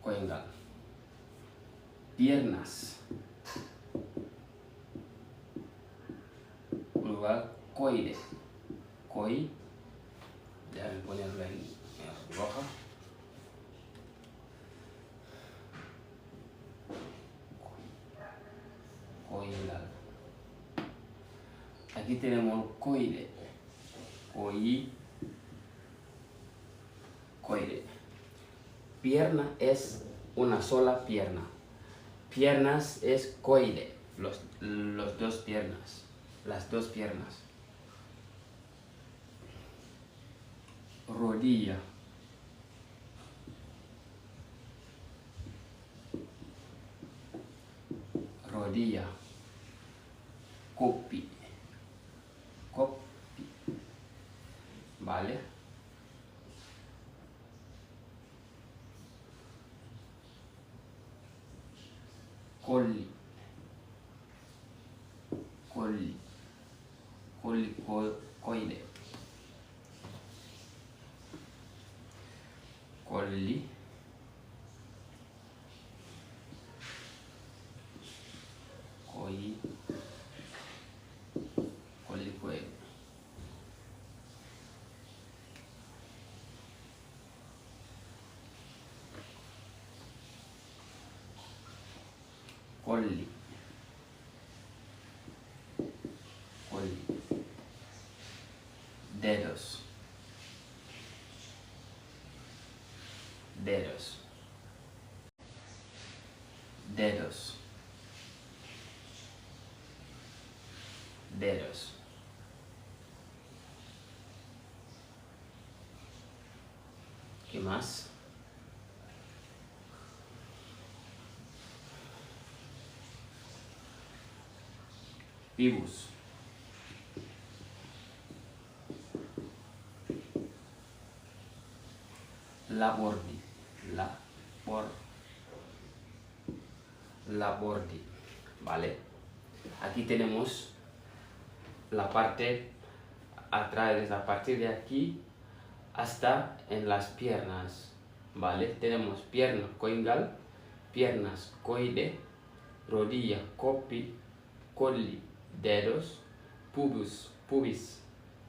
koyngal. Piernas, plural, koide. Koi, déjame ponerlo en roja. Koyngal. Aquí tenemos koide. Koide. Pierna es una sola pierna. Piernas es koide. Los dos piernas. Las dos piernas. Rodilla. Rodilla. Kopi. Kopi. ¿Vale? Colli. Colli. Colli, coide. Colli. Colli, coide. Colli. Colli. Dedos. Dedos. Dedos. Dedos. ¿Qué más? Pibus. Labordi. Labordi. ¿Vale? Aquí tenemos la parte atrás, a partir de aquí hasta en las piernas. ¿Vale? Tenemos pierna koingal, piernas koide, rodilla kopi, colli, dedos, pubis,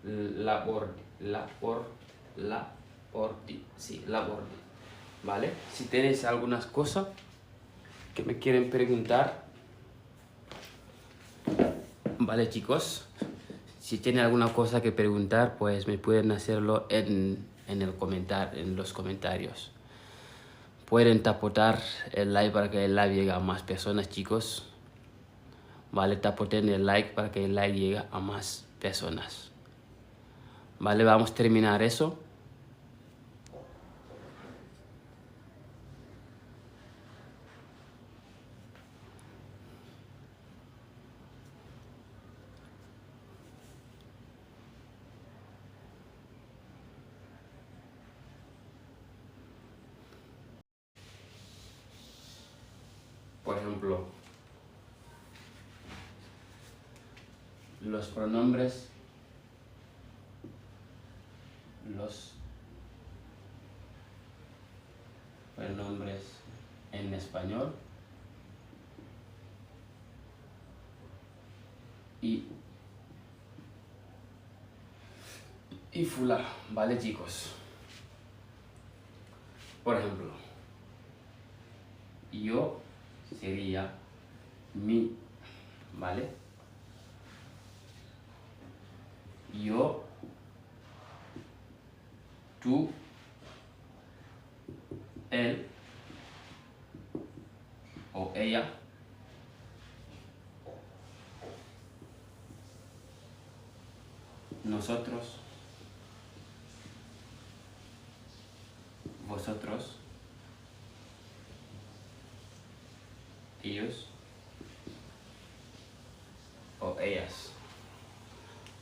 labordi, sí, labordi. ¿Vale? Si tenéis algunas cosas que me quieren preguntar, vale, chicos, si tienen alguna cosa que preguntar, pues me pueden hacerlo en los comentarios. Pueden tapotar el like para que el like llegue a más personas, chicos. Vale, tapoten el like para que el like llegue a más personas. Vale, vamos a terminar eso. Por ejemplo, los pronombres, en español y fula, ¿vale, chicos? Por ejemplo, yo sería mi, ¿vale? Yo, tú, él o ella, nosotros, vosotros, ellos o ellas.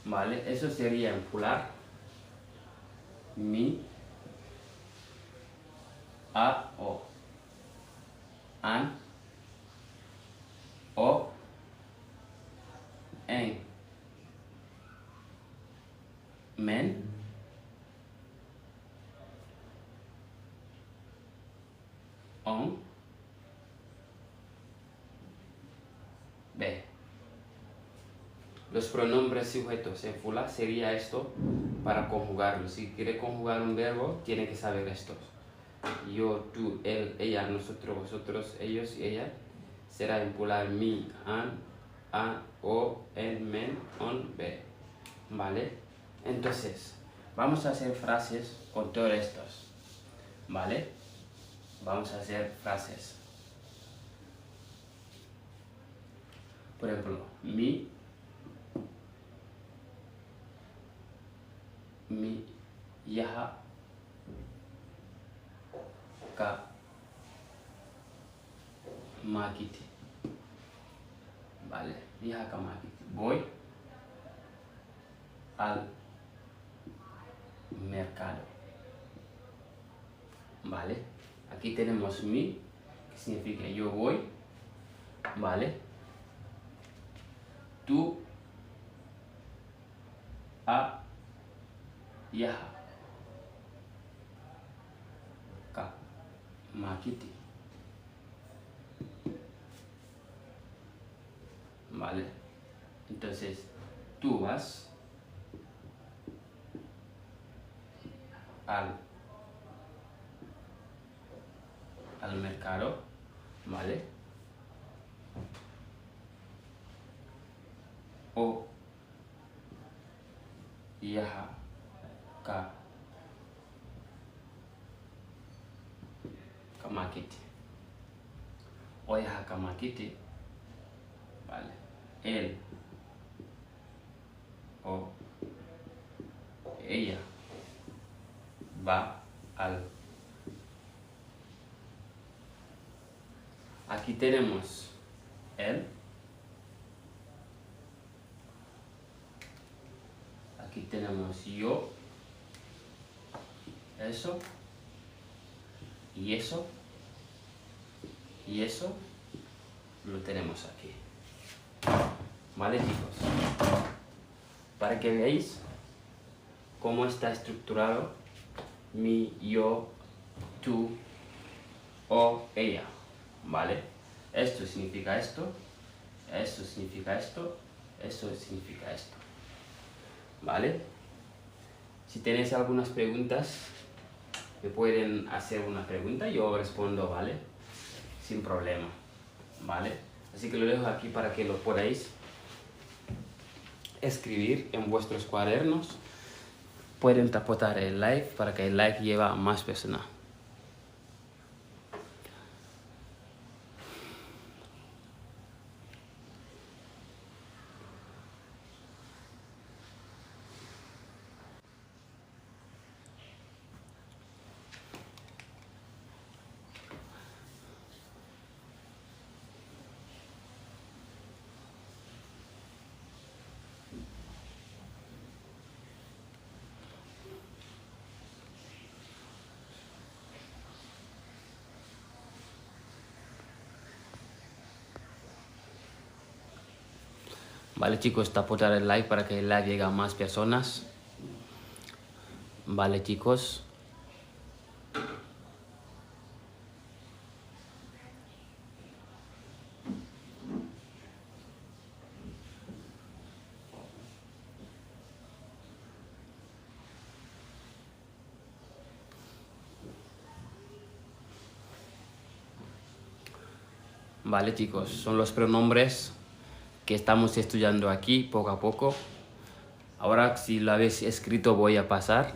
¿Vale? Eso sería en plural. Mi, a, o, an, o, en, men, on, be. Los pronombres sujetos en fula sería esto para conjugarlo. Si quiere conjugar un verbo, tiene que saber estos. Yo, tú, él, ella, nosotros, vosotros, ellos y ella. Será en plural mi, an, o, en, men, on, be. ¿Vale? Entonces, vamos a hacer frases con todos estos. ¿Vale? Vamos a hacer frases. Por ejemplo, mi yaha ka makiti. Vale, mi yaha ka makiti. Voy al mercado. Vale, aquí tenemos mi, que significa yo voy. Vale, tú a yaha ka makiti. Vale, entonces tú vas al mercado, ¿vale? O yaha ka makiti. O yaha ka makiti, ¿vale? Él o ella va al. Aquí tenemos él. Aquí tenemos yo. Eso. Y eso. Y eso lo tenemos aquí. Vale, chicos. Para que veáis cómo está estructurado mi, yo, tú o ella. ¿Vale? Esto significa esto, esto significa esto, esto significa esto. ¿Vale? Si tenéis algunas preguntas, me pueden hacer una pregunta y yo respondo, ¿vale? Sin problema. ¿Vale? Así que lo dejo aquí para que lo podáis escribir en vuestros cuadernos. Pueden tapotar el live para que el live lleve a más personas. Vale, chicos, tapotar el like para que el live llegue a más personas. Vale, chicos. Vale, chicos, son los pronombres que estamos estudiando aquí poco a poco. Ahora, si lo habéis escrito, voy a pasar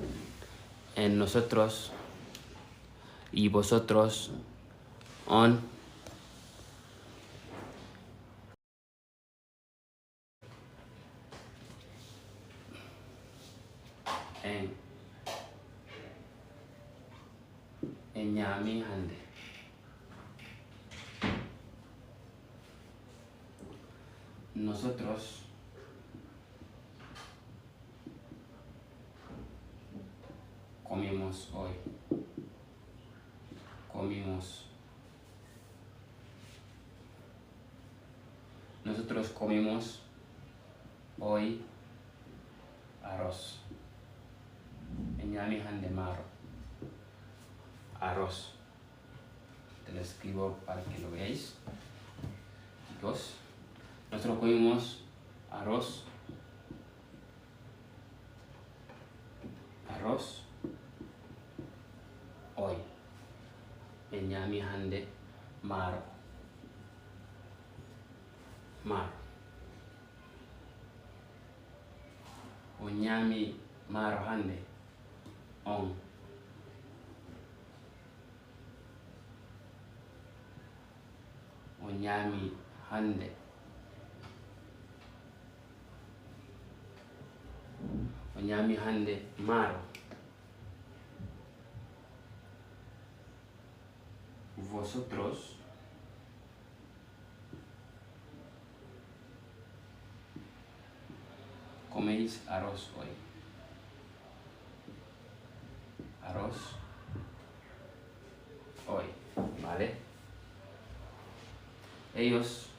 en nosotros y vosotros, on, en ñami hande. Nosotros comimos hoy. Comimos. Nosotros comimos hoy arroz. En ñami hande maro. Arroz. te lo escribo para que lo veáis. Chicos, nosotros comimos arroz, hoy. Enyami hande maro. Onyami maro hande on. Onyami hande. Onyami hande maro. Vosotros coméis arroz hoy. Arroz hoy, ¿vale? Ellos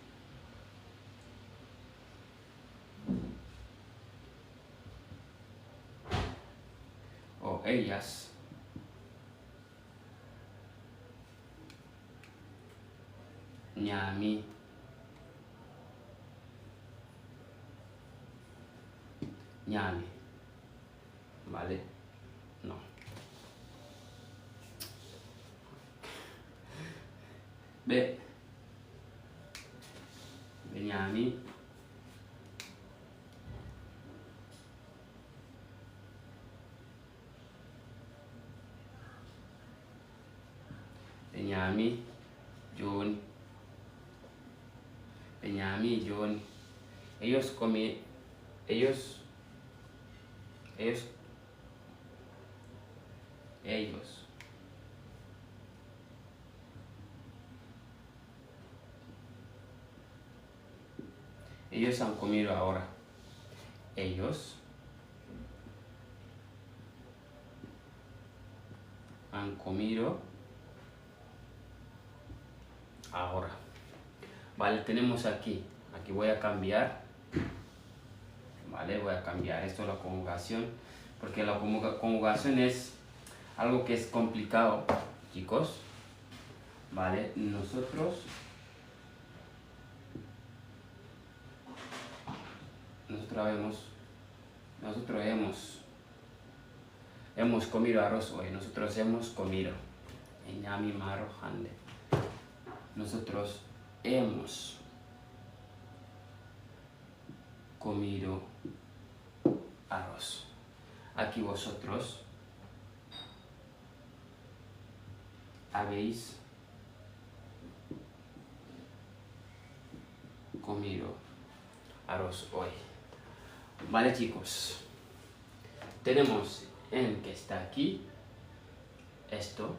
o ellas ñami ¿vale? No. ñami John. Ñami John. Ellos han comido ahora. Ellos han comido ahora. Vale, tenemos aquí voy a cambiar. Vale, voy a cambiar esto, la conjugación, porque la conjugación es algo que es complicado, chicos. Vale, nosotros hemos comido arroz hoy. Nosotros hemos comido. Enyami maro hande. Nosotros hemos comido arroz. Aquí vosotros habéis comido arroz hoy. Vale, chicos, tenemos en que está aquí esto.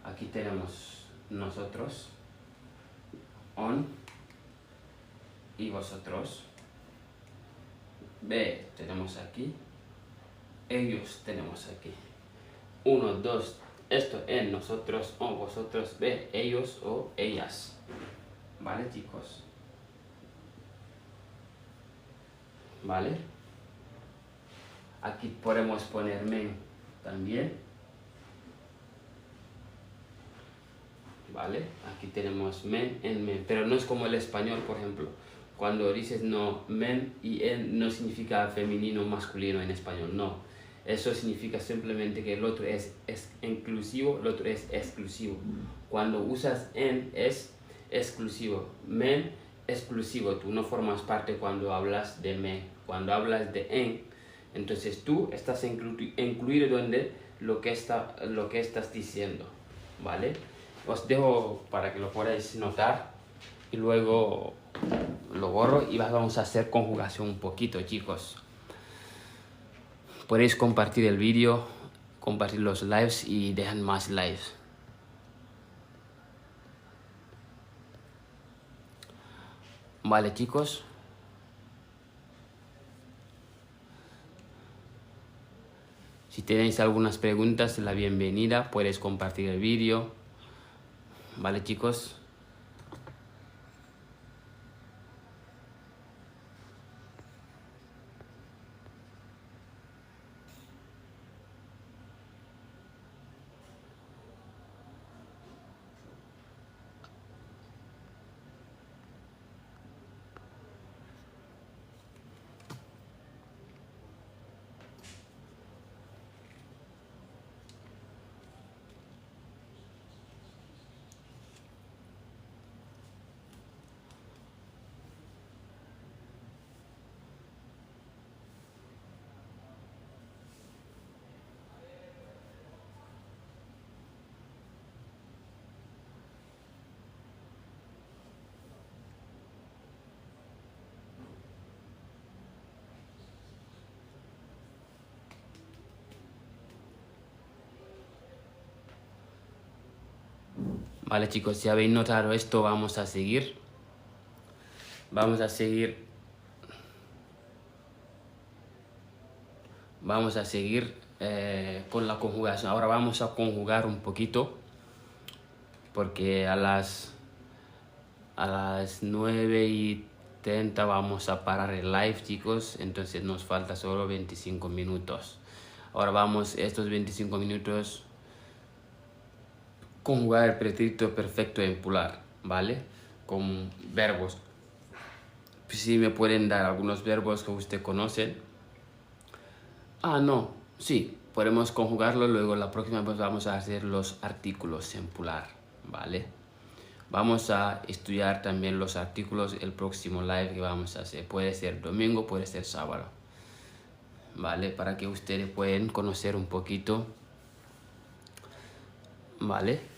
Aquí tenemos nosotros, on, y vosotros. B tenemos aquí, ellos tenemos aquí. 1, 2, esto en nosotros, o vosotros, B, ellos o ellas. ¿Vale, chicos? ¿Vale? Aquí podemos poner men también. ¿Vale? Aquí tenemos men en men, pero no es como el español, por ejemplo. Cuando dices no, men y en no significa femenino o masculino en español, no. Eso significa simplemente que el otro es inclusivo, el otro es exclusivo. Cuando usas en es exclusivo, men exclusivo, tú no formas parte cuando hablas de men. Cuando hablas de en, entonces tú estás incluido donde lo que estás diciendo, ¿vale? Os dejo para que lo podáis notar y luego lo borro y vamos a hacer conjugación un poquito, chicos. Podéis compartir el vídeo, compartir los lives y dejar más lives. Vale, chicos. Si tenéis algunas preguntas, la bienvenida. Podéis compartir el vídeo. Vale, chicos. Vale chicos, si habéis notado esto, vamos a seguir. Vamos a seguir con la conjugación. Ahora vamos a conjugar un poquito, porque a las 9:30 vamos a parar el live, chicos. Entonces nos falta solo 25 minutos. Ahora vamos estos 25 minutos conjugar el pretérito perfecto en plural, ¿vale? Con verbos. Si me pueden dar algunos verbos que usted conocen. No, sí, podemos conjugarlo. Luego la próxima vez vamos a hacer los artículos en plural, ¿vale? Vamos a estudiar también los artículos el próximo live que vamos a hacer. Puede ser domingo, puede ser sábado, ¿vale? Para que ustedes puedan conocer un poquito, ¿vale?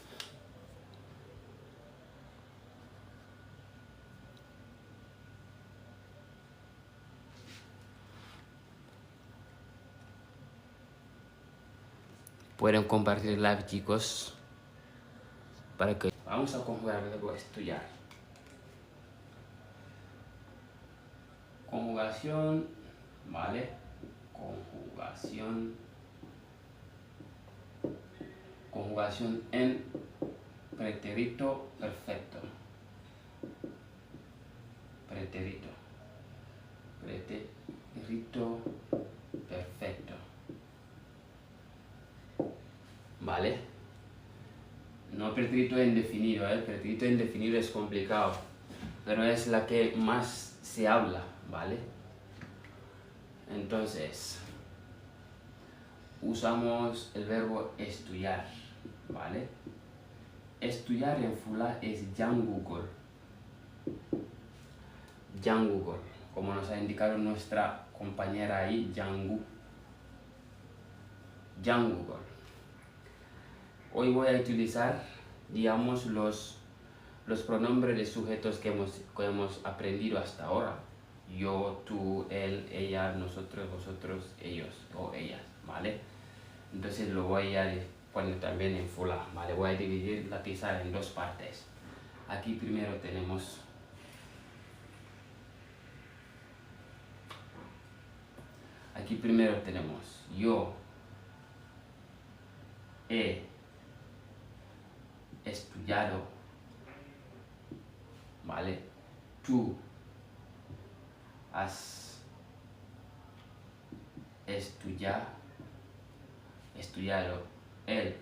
Pueden compartir el live, chicos, para que... Vamos a conjugar el verbo estudiar. Conjugación, ¿vale? Conjugación en pretérito perfecto. Pretérito perfecto. ¿Vale? No pretérito indefinido, ¿eh? Pretérito indefinido es complicado, pero es la que más se habla, ¿vale? Entonces, usamos el verbo estudiar, ¿vale? Estudiar en fulá es jangugol. Jangugol, como nos ha indicado nuestra compañera ahí, jangugol. Hoy voy a utilizar, digamos, los pronombres de sujetos que hemos aprendido hasta ahora. Yo, tú, él, ella, nosotros, vosotros, ellos o ellas, ¿vale? Entonces lo voy a poner también en fulá, ¿vale? Voy a dividir la pizarra en dos partes. Aquí primero tenemos yo he estudiado, ¿vale? Tú has estudiado, él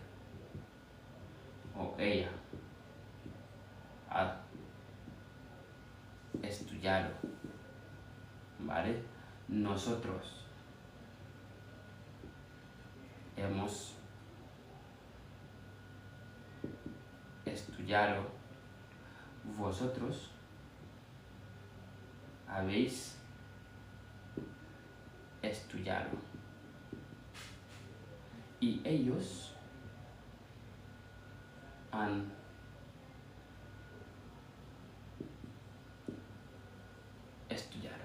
o ella ha estudiado, ¿vale? Nosotros hemos estudiado, vosotros habéis estudiado y ellos han estudiado.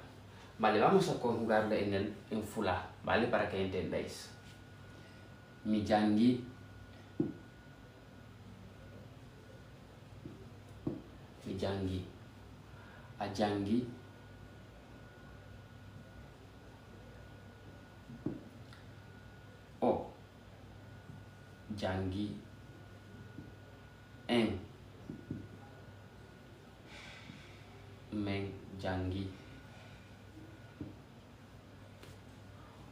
Vale, vamos a conjugarle en fulá, ¿vale? Para que entendáis. Mi jangi, a jangi, o jangi, en men jangi,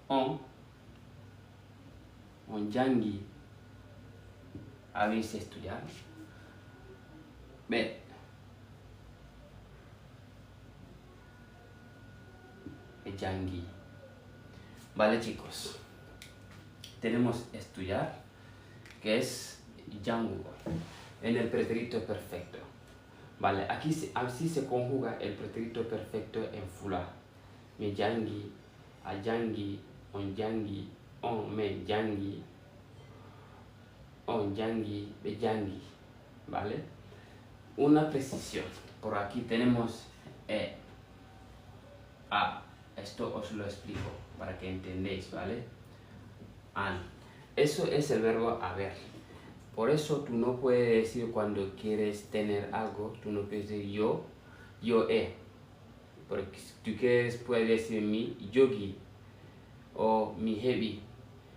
on jangi, habéis estudiado. Ve, jangi. Vale, chicos, tenemos estudiar, que es jangugol, en el pretérito perfecto. Vale, aquí así se conjuga el pretérito perfecto en fulá. Mi jangi, a jangi, on jangi, on me jangi, on jangi, be jangi, ¿vale? Una precisión. Por aquí tenemos a. Esto os lo explico para que entendáis, ¿vale? An. Eso es el verbo haber. Por eso tú no puedes decir cuando quieres tener algo, tú no puedes decir yo he. Porque si tú quieres, puedes decir mi yogi o mi heavy.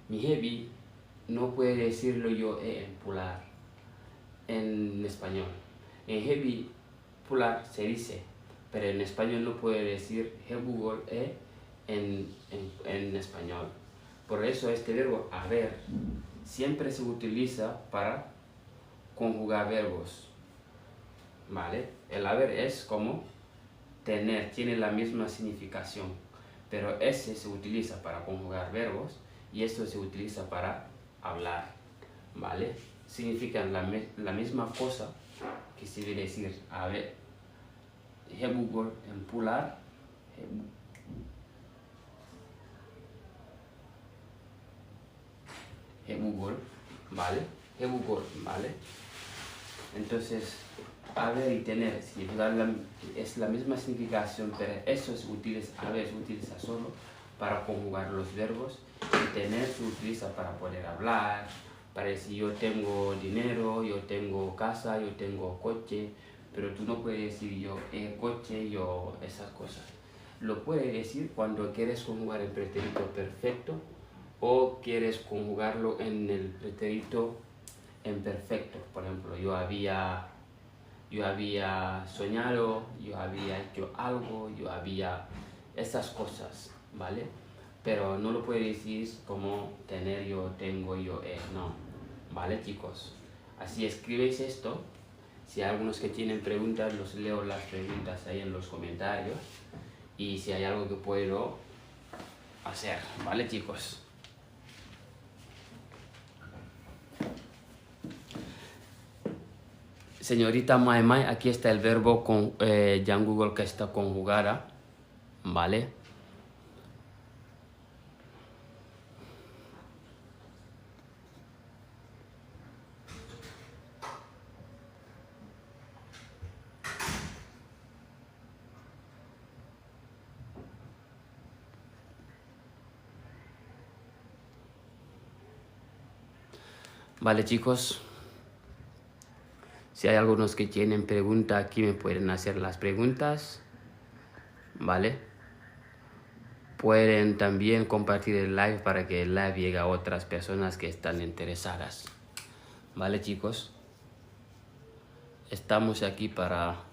Mi heavy no puede decirlo yo he en plural en español. En heavy plural se dice, pero en español no puede decir he Google en español. Por eso este verbo haber siempre se utiliza para conjugar verbos, ¿vale? El haber es como tener, tiene la misma significación, pero ese se utiliza para conjugar verbos y esto se utiliza para hablar, ¿vale? Significan la misma cosa, que se debe decir, a ver, Google en plural, Google, ¿vale? Google, ¿vale? Entonces, haber y tener es la misma significación, pero eso se utiliza, haber se utiliza solo para conjugar los verbos y tener se utiliza para poder hablar, para decir yo tengo dinero, yo tengo casa, yo tengo coche, pero tú no puedes decir yo coche, yo esas cosas. Lo puedes decir cuando quieres conjugar el pretérito perfecto o quieres conjugarlo en el pretérito imperfecto. Por ejemplo, yo había soñado, yo había hecho algo, yo había esas cosas, ¿vale? Pero no lo puedes decir como tener, yo tengo, yo no, ¿vale, chicos? Así escribes esto. Si hay algunos que tienen preguntas, los leo las preguntas ahí en los comentarios y si hay algo que puedo hacer, ¿vale, chicos? Señorita Mai Mai, aquí está el verbo con ya en Google que está conjugada, ¿vale? Vale, chicos. Si hay algunos que tienen preguntas, aquí me pueden hacer las preguntas, ¿vale? Pueden también compartir el live para que el live llegue a otras personas que están interesadas, ¿vale, chicos? Estamos aquí para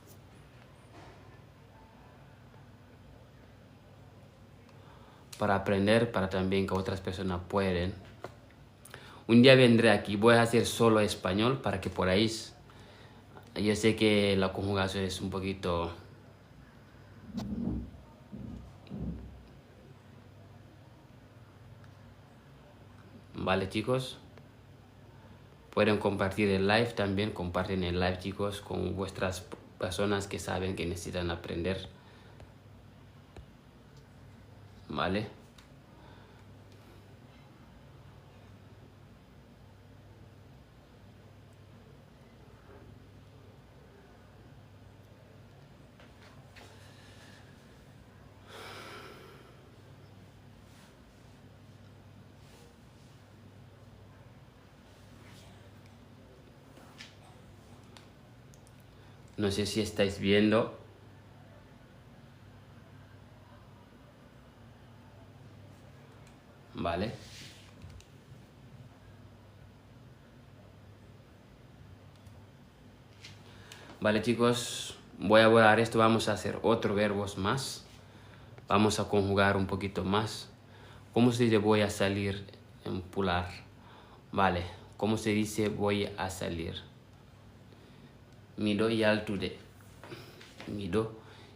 aprender, para también que otras personas pueden. Un día vendré aquí, voy a hacer solo español para que podáis. Yo sé que la conjugación es un poquito... Vale, chicos. Pueden compartir el live también. Comparten el live, chicos, con vuestras personas que saben que necesitan aprender. Vale. No sé si estáis viendo. Vale. Vale, chicos. Voy a borrar esto. Vamos a hacer otros verbos más. Vamos a conjugar un poquito más. ¿Cómo se dice voy a salir en plural? Vale. ¿Cómo se dice voy a salir? Mido yaltude. Mido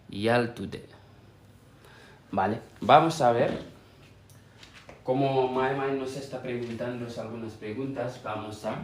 yaltude. Vale. Vamos a ver. Como Mai Mai nos está preguntando algunas preguntas, vamos a...